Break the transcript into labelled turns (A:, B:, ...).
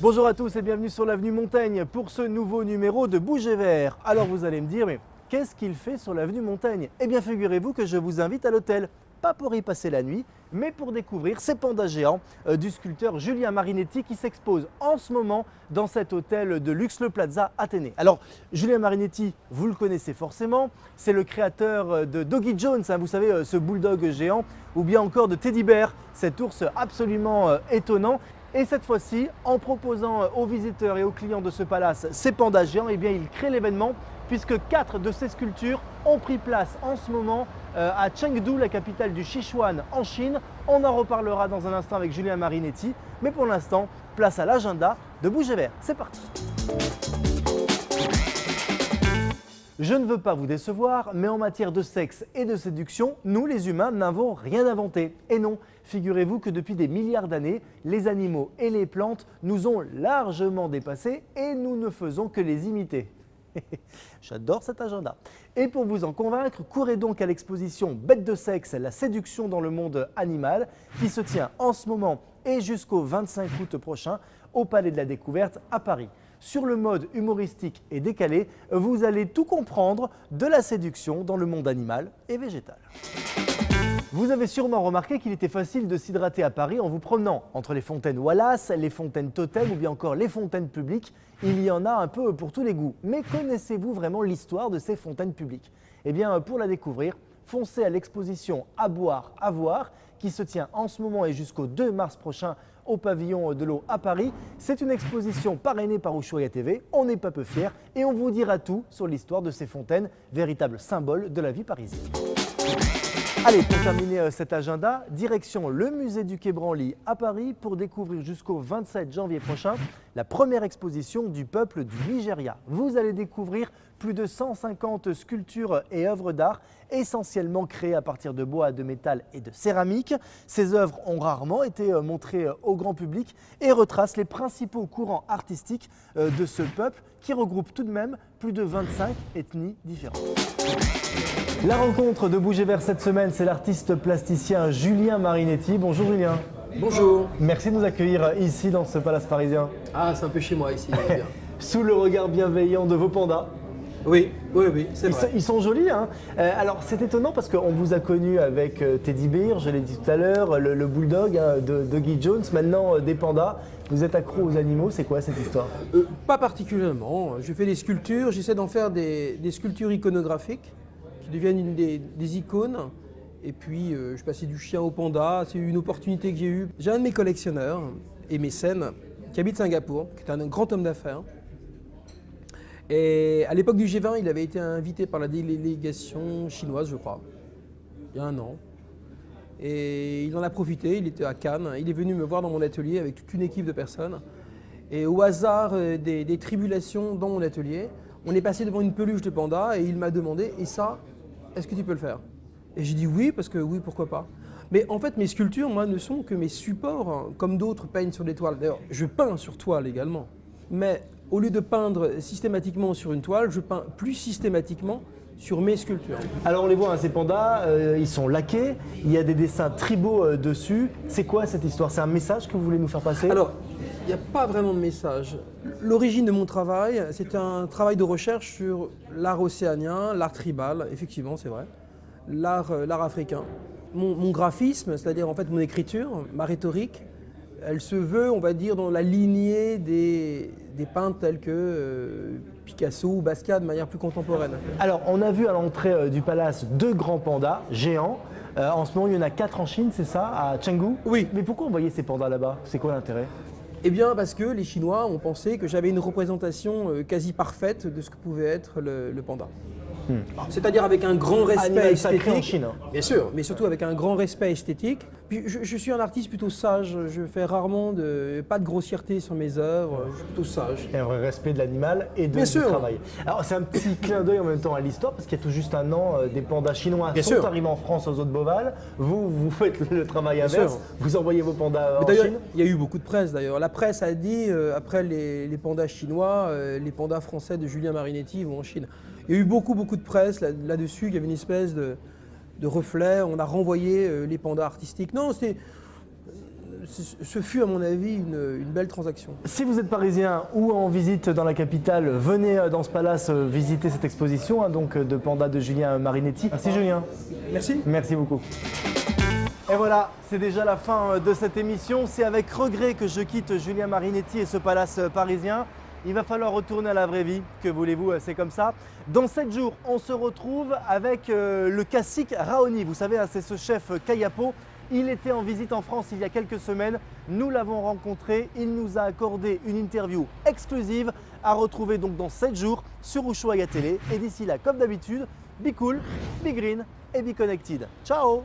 A: Bonjour à tous et bienvenue sur l'avenue Montaigne pour ce nouveau numéro de Bouger Vert. Alors vous allez me dire, mais qu'est-ce qu'il fait sur l'avenue Montaigne? Eh bien figurez-vous que je vous invite à l'hôtel, pas pour y passer la nuit, mais pour découvrir ces pandas géants du sculpteur Julien Marinetti qui s'expose en ce moment dans cet hôtel de luxe, le Plaza Athénée. Alors Julien Marinetti, vous le connaissez forcément, c'est le créateur de Doggy Jones, vous savez, ce bulldog géant, ou bien encore de Teddy Bear, cet ours absolument étonnant. Et cette fois-ci, en proposant aux visiteurs et aux clients de ce palace ces pandas géants, eh bien, il crée l'événement puisque 4 de ces sculptures ont pris place en ce moment à Chengdu, la capitale du Sichuan en Chine. On en reparlera dans un instant avec Julien Marinetti. Mais pour l'instant, place à l'agenda de Bouger Vert. C'est parti! Je ne veux pas vous décevoir, mais en matière de sexe et de séduction, nous les humains n'avons rien inventé. Et non, figurez-vous que depuis des milliards d'années, les animaux et les plantes nous ont largement dépassés et nous ne faisons que les imiter. J'adore cet agenda. Et pour vous en convaincre, courez donc à l'exposition Bêtes de sexe, la séduction dans le monde animal, qui se tient en ce moment et jusqu'au 25 août prochain au Palais de la Découverte à Paris. Sur le mode humoristique et décalé, vous allez tout comprendre de la séduction dans le monde animal et végétal. Vous avez sûrement remarqué qu'il était facile de s'hydrater à Paris en vous promenant entre les fontaines Wallace, les fontaines Totem ou bien encore les fontaines publiques. Il y en a un peu pour tous les goûts. Mais connaissez-vous vraiment l'histoire de ces fontaines publiques? Eh bien, pour la découvrir, foncez à l'exposition À boire, à voir qui se tient en ce moment et jusqu'au 2 mars prochain au pavillon de l'eau à Paris. C'est une exposition parrainée par Ushuaïa TV. On n'est pas peu fiers et on vous dira tout sur l'histoire de ces fontaines, véritable symbole de la vie parisienne. Allez, pour terminer cet agenda, direction le musée du Quai Branly à Paris pour découvrir jusqu'au 27 janvier prochain la première exposition du peuple du Nigeria. Vous allez découvrir plus de 150 sculptures et œuvres d'art essentiellement créées à partir de bois, de métal et de céramique. Ces œuvres ont rarement été montrées au grand public et retracent les principaux courants artistiques de ce peuple qui regroupe tout de même plus de 25 ethnies différentes. La rencontre de Bouger Vert cette semaine, c'est l'artiste plasticien Julien Marinetti. Bonjour Julien.
B: Bonjour.
A: Merci de nous accueillir ici dans ce palace parisien.
B: Ah, c'est un peu chez moi ici. Bien.
A: Sous le regard bienveillant de vos pandas.
B: Oui, c'est vrai.
A: Ils sont jolis, hein. Alors c'est étonnant parce qu'on vous a connu avec Teddy Bear, je l'ai dit tout à l'heure, le bulldog de Doggy Jones, maintenant des pandas. Vous êtes accro aux animaux, c'est quoi cette histoire?
B: Pas particulièrement. Je fais des sculptures, j'essaie d'en faire des sculptures iconographiques qui deviennent des icônes. Et puis je passais du chien au panda, c'est une opportunité que j'ai eue. J'ai un de mes collectionneurs et mécènes qui habite Singapour, qui est un grand homme d'affaires. Et à l'époque du G20, il avait été invité par la délégation chinoise, je crois, il y a un an. Et il en a profité, il était à Cannes, il est venu me voir dans mon atelier avec toute une équipe de personnes. Et au hasard des tribulations dans mon atelier, on est passé devant une peluche de panda et il m'a demandé « Et ça, est-ce que tu peux le faire ?» Et j'ai dit oui, parce que oui, pourquoi pas. Mais en fait, mes sculptures, moi, ne sont que mes supports, comme d'autres peignent sur des toiles. D'ailleurs, je peins sur toile également. Mais au lieu de peindre systématiquement sur une toile, je peins plus systématiquement sur mes sculptures.
A: Alors on les voit, hein, ces pandas, ils sont laqués, il y a des dessins tribaux dessus. C'est quoi cette histoire? C'est un message que vous voulez nous faire passer?
B: Alors, il n'y a pas vraiment de message. L'origine de mon travail, c'est un travail de recherche sur l'art océanien, l'art tribal, effectivement, c'est vrai, l'art africain. Mon graphisme, c'est-à-dire en fait mon écriture, ma rhétorique, elle se veut, on va dire, dans la lignée des peintres tels que Picasso ou Basquiat de manière plus contemporaine.
A: Alors, on a vu à l'entrée du palace 2 grands pandas géants. En ce moment, il y en a 4 en Chine, c'est ça, à Chengdu?
B: Oui.
A: Mais pourquoi envoyer ces pandas là-bas? C'est quoi l'intérêt?
B: Eh bien, parce que les Chinois ont pensé que j'avais une représentation quasi parfaite de ce que pouvait être le panda. C'est-à-dire avec un grand respect esthétique.
A: En Chine.
B: Bien sûr, mais surtout avec un grand respect esthétique. Puis je suis un artiste plutôt sage, je fais rarement pas de grossièreté sur mes œuvres, je suis plutôt sage.
A: Et un vrai respect de l'animal et du
B: Bien sûr.
A: travail. Alors c'est un petit clin d'œil en même temps à l'histoire parce qu'il y a tout juste un an, des pandas chinois
B: Bien
A: sont
B: sûr.
A: arrivés en France aux eaux de Beauval. Vous faites le travail
B: Bien
A: inverse,
B: sûr.
A: vous envoyez vos pandas en
B: D'ailleurs,
A: Chine.
B: il y a eu beaucoup de presse d'ailleurs. La presse a dit, après les pandas chinois, les pandas français de Julien Marinetti vont en Chine. Il y a eu beaucoup de presse là-dessus, il y avait une espèce de reflet, on a renvoyé les pandas artistiques. Non, ce fut à mon avis une belle transaction.
A: Si vous êtes parisien ou en visite dans la capitale, venez dans ce palace visiter cette exposition donc de Panda de Julien Marinetti. Merci Julien.
B: Merci.
A: Merci beaucoup. Et voilà, c'est déjà la fin de cette émission. C'est avec regret que je quitte Julien Marinetti et ce palace parisien. Il va falloir retourner à la vraie vie, que voulez-vous, c'est comme ça. Dans 7 jours, on se retrouve avec le cacique Raoni. Vous savez, c'est ce chef Kayapo. Il était en visite en France il y a quelques semaines. Nous l'avons rencontré. Il nous a accordé une interview exclusive à retrouver donc dans 7 jours sur Ushuaïa Télé. Et d'ici là, comme d'habitude, be cool, be green et be connected. Ciao!